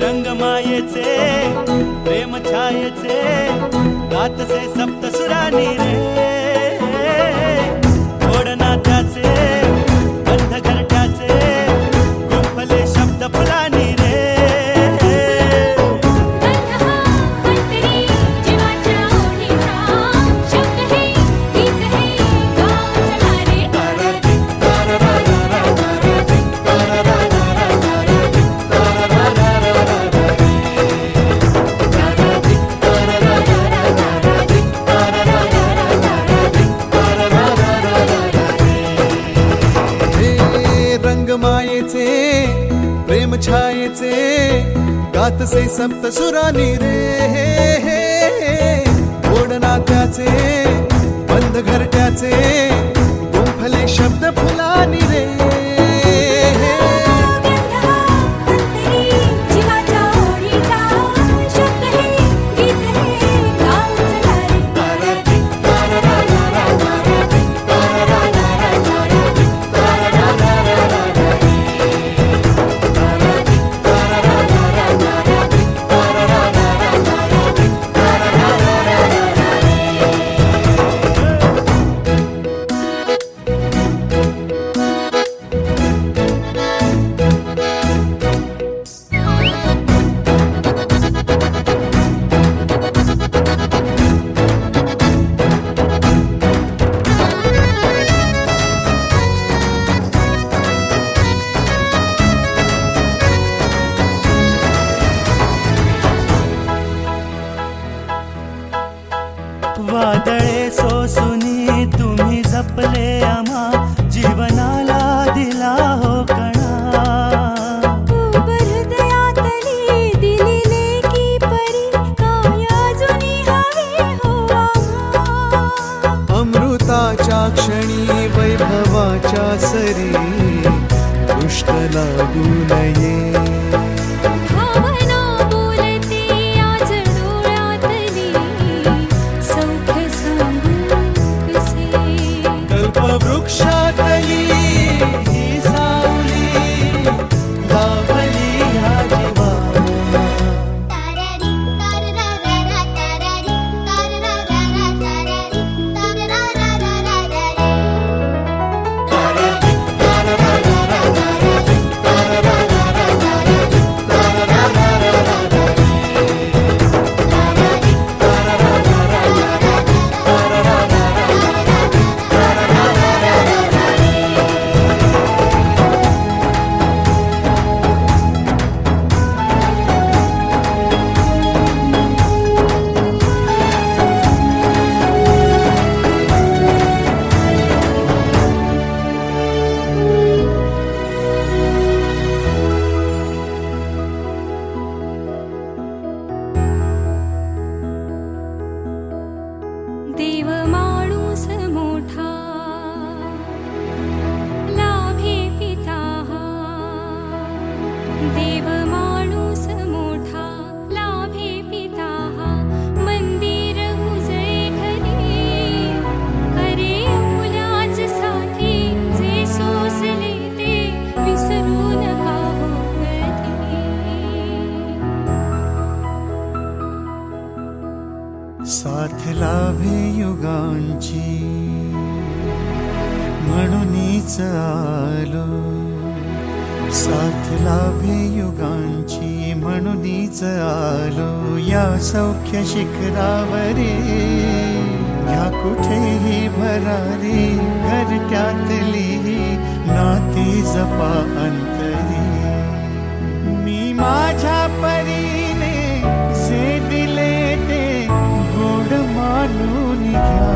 रंगमायेचे प्रेम छायेचे गातसे सप्तसुरानी रे ओढनाथ्याचे बंध घरट्याचे गुंफले शब्द फुलानी रे रंगमायेचे प्रेम छायेचे गातसे सप्तसुरानी रे ओढनाथ्याचे बंद घरट्याचे गुंफले शब्द फुलानी रे वादळे सोसुनी तुम्ही जपले आम्हा जीवनाला दिला हो कणा हृदयातली दिलेले की परी काय अजूनी हवे हो आम्हा अमृताच्या क्षणी वैभवाच्या सरी दुष्ट लागू नये वृक्षातली ही सावली लाभली ह्या जीवाला देव माणूस मोठा लाभे पिता देव माणूस मोठा लाभे पिता मंदिर उजळे घरी करे मुलाच साठी जे सोसले ते विसरू नका हो कधी साथ लाभे युगांची म्हणूनच आलो साथ लाभे युगांची म्हणूनच आलो या सौख्य शिखरावरे या कुठेही भरारी घरट्यातली नाती जपा अंतरी मी माझ्या परीने जे दिले ते गोड मानून घ्या